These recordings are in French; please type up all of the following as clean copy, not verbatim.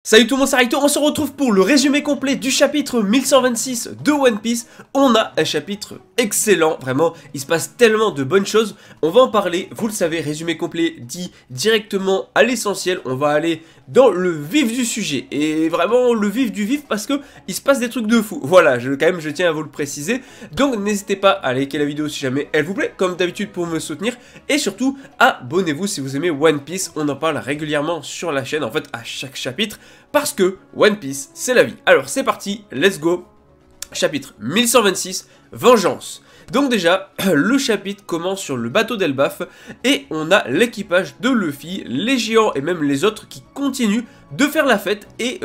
Salut tout le monde, c'est Raito, on se retrouve pour le résumé complet du chapitre 1126 de One Piece. On a un chapitre excellent, vraiment, il se passe tellement de bonnes choses. On va en parler, vous le savez, résumé complet dit directement à l'essentiel. On va aller dans le vif du sujet, et vraiment le vif du vif parce que il se passe des trucs de fou. Voilà, quand même je tiens à vous le préciser. Donc n'hésitez pas à liker la vidéo si jamais elle vous plaît, comme d'habitude pour me soutenir. Et surtout, abonnez-vous si vous aimez One Piece, on en parle régulièrement sur la chaîne, en fait à chaque chapitre. Parce que One Piece, c'est la vie. Alors c'est parti, let's go. Chapitre 1126, Vengeance. Donc déjà, le chapitre commence sur le bateau d'Elbaf et on a l'équipage de Luffy, les géants et même les autres qui continuent de faire la fête et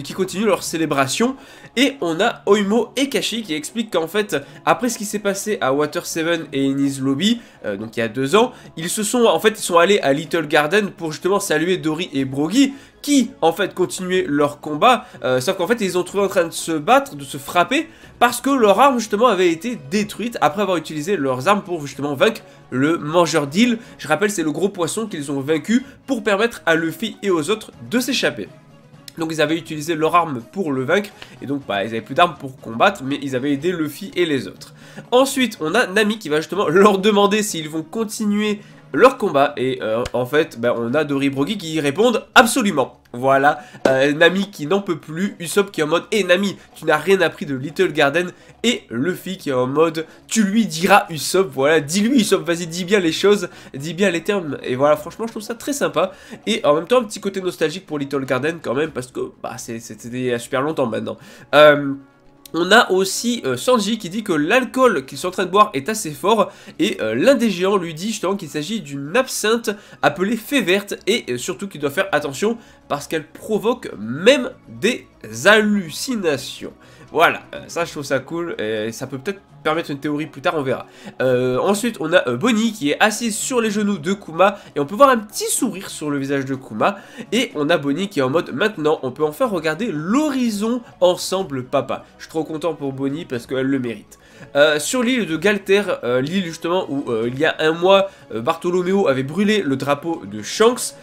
qui continuent leur célébration. Et on a Oimo et Kashi qui expliquent qu'en fait, après ce qui s'est passé à Water 7 et Enies Lobby, donc il y a 2 ans, ils sont allés à Little Garden pour justement saluer Dory et Brogy, qui en fait continuaient leur combat, sauf qu'en fait ils ont trouvé en train de se battre, de se frapper, parce que leur arme justement avait été détruite après avoir utilisé leurs armes pour justement vaincre le mangeur d'îles. Je rappelle, c'est le gros poisson qu'ils ont vaincu pour permettre à Luffy et aux autres de s'échapper. Donc ils avaient utilisé leur arme pour le vaincre, et donc ils avaient plus d'armes pour combattre, mais ils avaient aidé Luffy et les autres. Ensuite, on a Nami qui va justement leur demander s'ils vont continuer leur combat, et en fait, on a Dory et Brogy qui y répondent absolument. Voilà, Nami qui n'en peut plus, Usopp qui est en mode « Nami, tu n'as rien appris de Little Garden », et Luffy qui est en mode « Tu lui diras Usopp, voilà, dis-lui Usopp, vas-y, dis bien les choses, dis bien les termes », et voilà, franchement, je trouve ça très sympa, et en même temps, un petit côté nostalgique pour Little Garden quand même, parce que, c'était il y a super longtemps maintenant. On a aussi Sanji qui dit que l'alcool qu'ils sont en train de boire est assez fort, et l'un des géants lui dit justement qu'il s'agit d'une absinthe appelée fée verte, et surtout qu'il doit faire attention parce qu'elle provoque même des hallucinations. Voilà, ça je trouve ça cool, et ça peut peut-être permettre une théorie plus tard, on verra. Ensuite on a Bonnie qui est assise sur les genoux de Kuma, et on peut voir un petit sourire sur le visage de Kuma, et on a Bonnie qui est en mode maintenant on peut enfin regarder l'horizon ensemble papa. Je suis trop content pour Bonnie parce qu'elle le mérite. Sur l'île de Galter, l'île justement où il y a un mois Bartholoméo avait brûlé le drapeau de Shanks.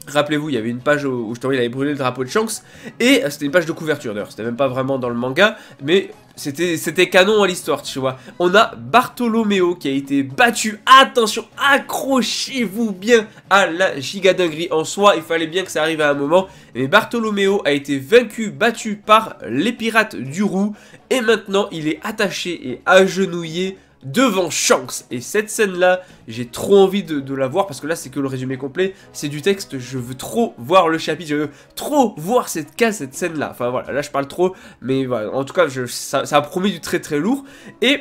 Rappelez-vous, il y avait une page où justement il avait brûlé le drapeau de Shanks, et c'était une page de couverture d'ailleurs, c'était même pas vraiment dans le manga, mais c'était canon à l'histoire, tu vois. On a Bartholoméo qui a été battu, attention, accrochez-vous bien à la gigadinguerie en soi, il fallait bien que ça arrive à un moment, mais Bartholoméo a été vaincu, battu par les pirates du Roux, et maintenant il est attaché et agenouillé devant Shanks. Et cette scène là, j'ai trop envie de la voir, parce que là c'est que le résumé complet, c'est du texte, je veux trop voir le chapitre, je veux trop voir cette scène là, enfin voilà, là je parle trop, mais voilà, en tout cas ça a promis du très très lourd. Et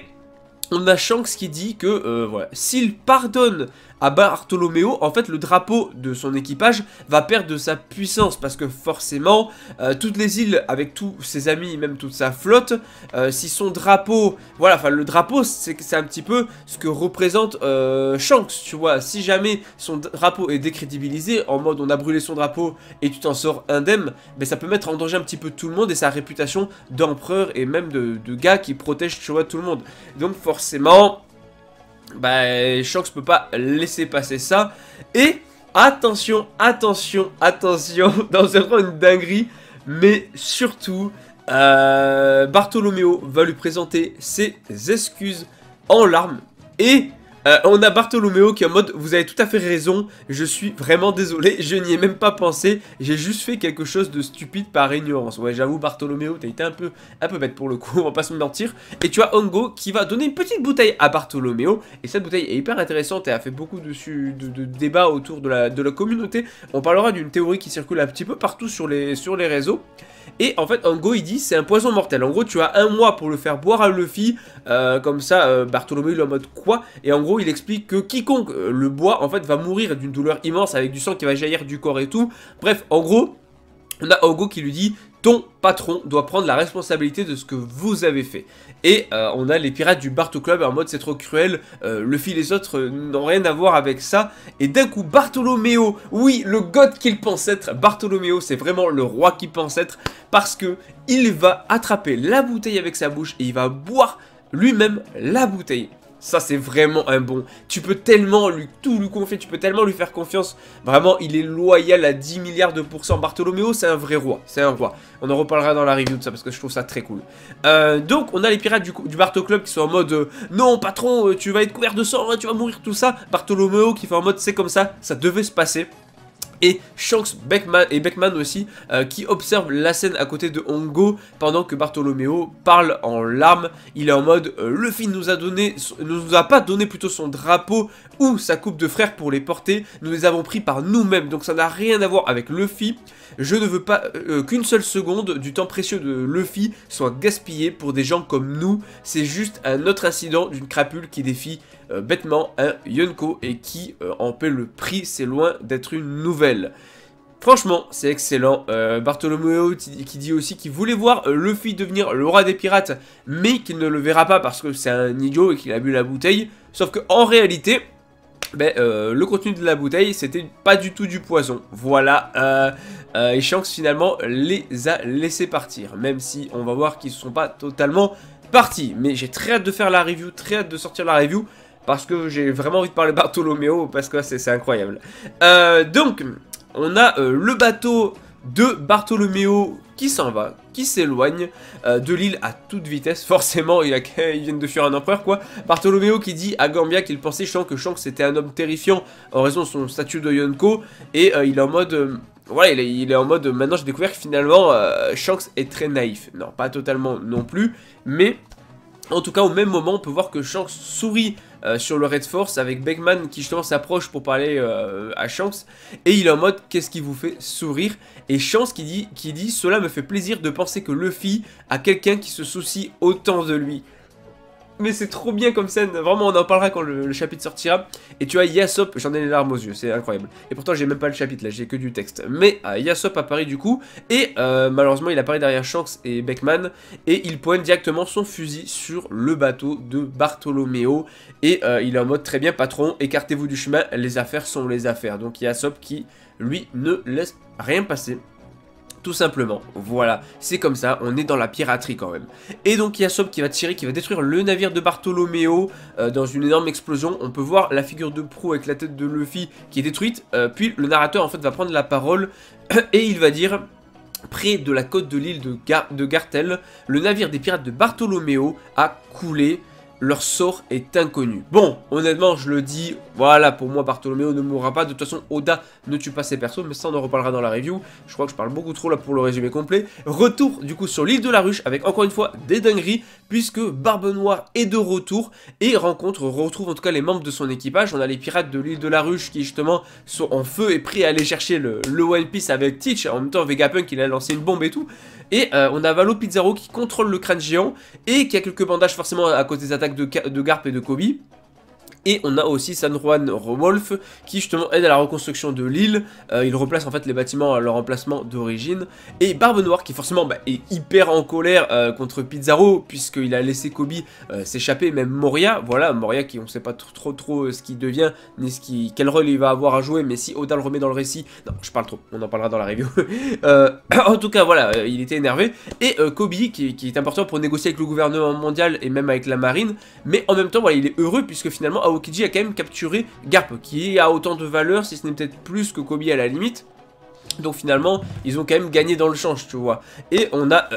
on a Shanks qui dit que voilà, s'il pardonne à Bartholoméo, en fait le drapeau de son équipage va perdre de sa puissance, parce que forcément toutes les îles avec tous ses amis, même toute sa flotte, si son drapeau, voilà, enfin le drapeau c'est un petit peu ce que représente Shanks, tu vois. Si jamais son drapeau est décrédibilisé, en mode on a brûlé son drapeau et tu t'en sors indemne, mais ça peut mettre en danger un petit peu tout le monde et sa réputation d'empereur et même de gars qui protège, tu vois, tout le monde. Donc forcément Shanks peut pas laisser passer ça. Et attention, attention, attention, dans vraiment une dinguerie, mais surtout Bartholoméo va lui présenter ses excuses en larmes. Et on a Bartholoméo qui est en mode vous avez tout à fait raison, je suis vraiment désolé, je n'y ai même pas pensé, j'ai juste fait quelque chose de stupide par ignorance. Ouais, j'avoue Bartholoméo, t'as été un peu bête pour le coup, on va pas se mentir. Et tu as Hongo qui va donner une petite bouteille à Bartholoméo, et cette bouteille est hyper intéressante et a fait beaucoup de débats autour de la communauté. On parlera d'une théorie qui circule un petit peu partout sur les réseaux. Et en fait, Hongo il dit c'est un poison mortel. En gros, tu as un mois pour le faire boire à Luffy. Comme ça, Bartholoméo il est en mode quoi? Et en gros, il explique que quiconque le boit, en fait, va mourir d'une douleur immense avec du sang qui va jaillir du corps et tout. Bref, en gros, on a Hongo qui lui dit ton patron doit prendre la responsabilité de ce que vous avez fait. Et on a les pirates du Barto Club en mode c'est trop cruel, Luffy et les autres n'ont rien à voir avec ça. Et d'un coup Bartholoméo, oui le god qu'il pense être, Bartholoméo c'est vraiment le roi qu'il pense être, parce que il va attraper la bouteille avec sa bouche et il va boire lui-même la bouteille. Ça, c'est vraiment un bon. Tu peux tellement tout lui confier, tu peux tellement lui faire confiance. Vraiment, il est loyal à 10 milliards de pourcents. Bartholoméo, c'est un vrai roi. C'est un roi. On en reparlera dans la review de ça parce que je trouve ça très cool. Donc, on a les pirates du Bartho Club qui sont en mode non, patron, tu vas être couvert de sang, hein, tu vas mourir, tout ça. Bartholoméo qui fait en mode c'est comme ça devait se passer. Et Shanks et Beckman aussi qui observent la scène à côté de Hongo pendant que Bartholoméo parle en larmes. Il est en mode Luffy nous a pas donné plutôt son drapeau ou sa coupe de frère pour les porter. Nous les avons pris par nous-mêmes, donc ça n'a rien à voir avec Luffy. Je ne veux pas qu'une seule seconde du temps précieux de Luffy soit gaspillé pour des gens comme nous. C'est juste un autre incident d'une crapule qui défie bêtement un Yonko et qui en paie le prix. C'est loin d'être une nouvelle. Franchement, c'est excellent. Bartholoméo qui dit aussi qu'il voulait voir Luffy devenir le roi des pirates, mais qu'il ne le verra pas parce que c'est un idiot et qu'il a bu la bouteille. Sauf qu'en réalité, le contenu de la bouteille, c'était pas du tout du poison. Voilà. Et Shanks finalement les a laissés partir, même si on va voir qu'ils ne sont pas totalement partis. Mais j'ai très hâte de faire la review, très hâte de sortir la review. Parce que j'ai vraiment envie de parler de Bartholoméo, parce que c'est incroyable. Donc, on a le bateau de Bartholoméo qui s'en va, qui s'éloigne de l'île à toute vitesse. Forcément, ils viennent de fuir un empereur, quoi. Bartholoméo qui dit à Gambia qu'il pensait que Shanks était un homme terrifiant en raison de son statut de Yonko. Et il est en mode... voilà, il est en mode... Maintenant, j'ai découvert que finalement, Shanks est très naïf. Non, pas totalement non plus, mais... En tout cas, au même moment, on peut voir que Shanks sourit sur le Red Force avec Beckman qui justement s'approche pour parler à Shanks. Et il est en mode, qu'est-ce qui vous fait sourire? Et Shanks qui dit, cela me fait plaisir de penser que Luffy a quelqu'un qui se soucie autant de lui. Mais c'est trop bien comme scène, vraiment on en parlera quand le chapitre sortira. Et tu vois Yasop, j'en ai les larmes aux yeux, c'est incroyable. Et pourtant j'ai même pas le chapitre là, j'ai que du texte. Mais Yasop apparaît du coup, et malheureusement il apparaît derrière Shanks et Beckman. Et il pointe directement son fusil sur le bateau de Bartholoméo. Et il est en mode très bien patron, écartez-vous du chemin, les affaires sont les affaires. Donc Yasop qui lui ne laisse rien passer. Tout simplement, voilà, c'est comme ça, on est dans la piraterie quand même. Et donc Yasop qui va tirer, qui va détruire le navire de Bartholoméo dans une énorme explosion. On peut voir la figure de proue avec la tête de Luffy qui est détruite. Puis le narrateur en fait va prendre la parole et il va dire... Près de la côte de l'île de Gartel, le navire des pirates de Bartholoméo a coulé. Leur sort est inconnu. Bon, honnêtement, je le dis, voilà, pour moi, Bartholoméo ne mourra pas. De toute façon, Oda ne tue pas ses persos, mais ça, on en reparlera dans la review. Je crois que je parle beaucoup trop là pour le résumé complet. Retour, du coup, sur l'île de la Ruche, avec encore une fois des dingueries, puisque Barbe Noire est de retour et retrouve en tout cas les membres de son équipage. On a les pirates de l'île de la Ruche qui, justement, sont en feu et prêts à aller chercher le One Piece avec Teach. En même temps, Vegapunk, il a lancé une bombe et tout. Et on a Valo Pizarro qui contrôle le crâne géant et qui a quelques bandages forcément à cause des attaques de Garp et de Kobe. Et on a aussi San Juan Wolf qui justement aide à la reconstruction de l'île. Il replace en fait les bâtiments à leur emplacement d'origine. Et Barbe Noire qui forcément est hyper en colère contre Pizarro puisqu'il a laissé Kobe s'échapper, même Moria. Voilà, Moria qui on sait pas trop ce qu'il devient, ni quel rôle il va avoir à jouer. Mais si Oda le remet dans le récit... Non, je parle trop, on en parlera dans la review. En tout cas, voilà, il était énervé. Et Kobe qui est important pour négocier avec le gouvernement mondial et même avec la marine. Mais en même temps, voilà, il est heureux puisque finalement Aokiji a quand même capturé Garp, qui a autant de valeur, si ce n'est peut-être plus que Kobe à la limite. Donc finalement, ils ont quand même gagné dans le change, tu vois. Et on a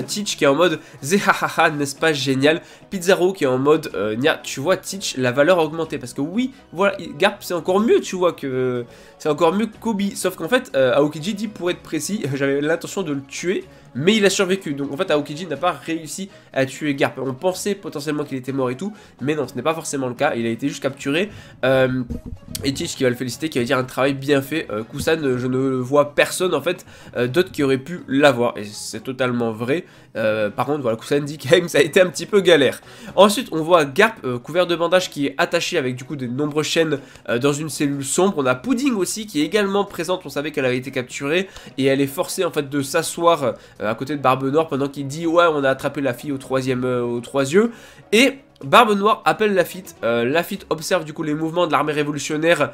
Teach qui est en mode Zehahaha, n'est-ce pas génial? Pizarro qui est en mode Nia, tu vois, Teach, la valeur a augmenté. Parce que oui, voilà, Garp c'est encore mieux, tu vois, que c'est encore mieux que Kobe. Sauf qu'en fait, Aokiji dit, pour être précis, j'avais l'intention de le tuer. Mais il a survécu, donc en fait Aokiji n'a pas réussi à tuer Garp. On pensait potentiellement qu'il était mort et tout, mais non, ce n'est pas forcément le cas, il a été juste capturé. Et Teach qui va le féliciter, qui va dire un travail bien fait. Kusan, je ne vois personne en fait d'autre qui aurait pu l'avoir, et c'est totalement vrai. Par contre, voilà, Kusan dit quand même que ça a été un petit peu galère. Ensuite, on voit Garp couvert de bandages qui est attaché avec du coup de nombreuses chaînes dans une cellule sombre. On a Pudding aussi qui est également présente, on savait qu'elle avait été capturée, et elle est forcée en fait de s'asseoir à côté de Barbe Noire pendant qu'il dit ouais on a attrapé la fille aux trois yeux. Et Barbe Noire appelle Lafitte. Lafitte observe du coup les mouvements de l'armée révolutionnaire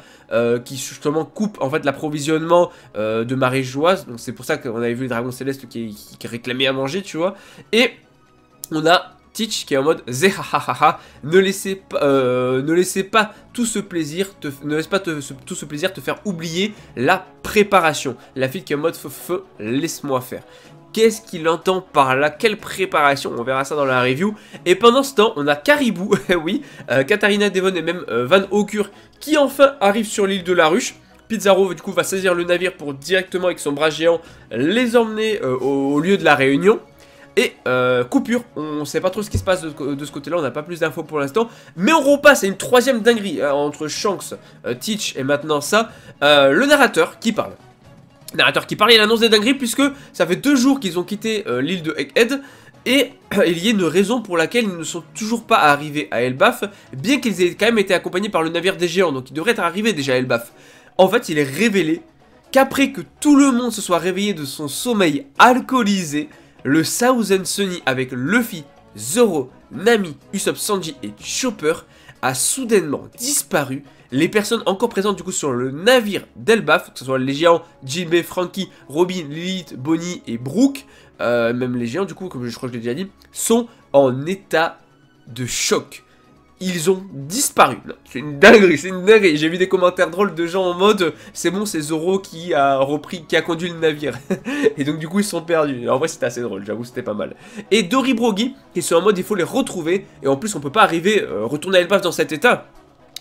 qui justement coupe en fait l'approvisionnement de Marie-Joise. Donc c'est pour ça qu'on avait vu les dragons célestes qui réclamaient à manger, tu vois. Et on a Teach qui est en mode zehahaha, ne laissez pas tout ce plaisir te faire oublier la préparation. La fille qui est en mode feu, laisse-moi faire. Qu'est-ce qu'il entend par là? Quelle préparation? On verra ça dans la review. Et pendant ce temps, on a Caribou, oui, Katarina Devon et même Van Okur qui enfin arrivent sur l'île de la Ruche. Pizarro du coup va saisir le navire pour directement avec son bras géant les emmener au lieu de la réunion. Et coupure, on sait pas trop ce qui se passe de ce côté là, on n'a pas plus d'infos pour l'instant. Mais on repasse à une troisième dinguerie entre Shanks, Teach et maintenant ça, le narrateur qui parle. Il annonce des dingueries puisque ça fait 2 jours qu'ils ont quitté l'île de Egghead. Et il y a une raison pour laquelle ils ne sont toujours pas arrivés à Elbaf, bien qu'ils aient quand même été accompagnés par le navire des géants, donc ils devraient être arrivés déjà à Elbaf. En fait, il est révélé qu'après que tout le monde se soit réveillé de son sommeil alcoolisé, le Thousand Sunny avec Luffy, Zoro, Nami, Usopp, Sanji et Chopper a soudainement disparu. Les personnes encore présentes du coup sur le navire d'Elbaf, que ce soit les géants Jinbei, Franky, Robin, Lilith, Bonnie et Brook, même les géants du coup, comme je crois que je l'ai déjà dit, sont en état de choc. Ils ont disparu. C'est une dinguerie, c'est une dinguerie. J'ai vu des commentaires drôles de gens en mode c'est bon, c'est Zoro qui a conduit le navire. Et donc du coup ils sont perdus. En vrai c'était assez drôle, j'avoue c'était pas mal. Et Dory Broggy qui sont en mode il faut les retrouver. Et en plus on peut pas arriver, retourner à Elbaf dans cet état.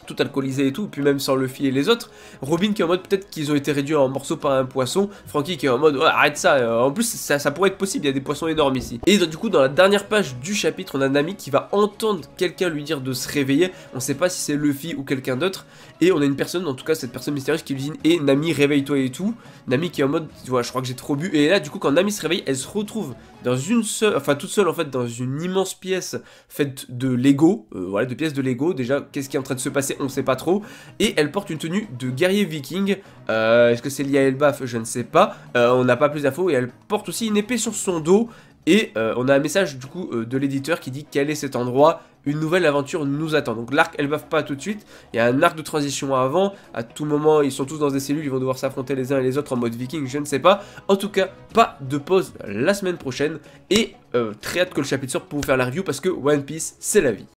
Tout alcoolisé et tout, puis même sans Luffy et les autres. Robin qui est en mode peut-être qu'ils ont été réduits en morceaux par un poisson. Franky qui est en mode ouais, arrête ça. En plus ça pourrait être possible, il y a des poissons énormes ici. Et du coup dans la dernière page du chapitre on a Nami qui va entendre quelqu'un lui dire de se réveiller. On sait pas si c'est Luffy ou quelqu'un d'autre. Et on a une personne, en tout cas cette personne mystérieuse qui lui dit et Nami réveille-toi et tout. Nami qui est en mode ouais, je crois que j'ai trop bu. Et là du coup quand Nami se réveille elle se retrouve dans une seule, enfin toute seule en fait dans une immense pièce faite de Lego. Voilà, de pièces de Lego. Déjà qu'est-ce qui est en train de se passer on sait pas trop. Et elle porte une tenue de guerrier viking. Est-ce que c'est lié à Elbaf? Je ne sais pas. On n'a pas plus d'infos. Et elle porte aussi une épée sur son dos. Et on a un message du coup de l'éditeur qui dit quel est cet endroit. Une nouvelle aventure nous attend. Donc l'arc Elbaf pas tout de suite. Il y a un arc de transition avant. À tout moment ils sont tous dans des cellules. Ils vont devoir s'affronter les uns et les autres en mode viking. Je ne sais pas. En tout cas pas de pause la semaine prochaine. Et très hâte que le chapitre sorte pour vous faire la review. Parce que One Piece c'est la vie.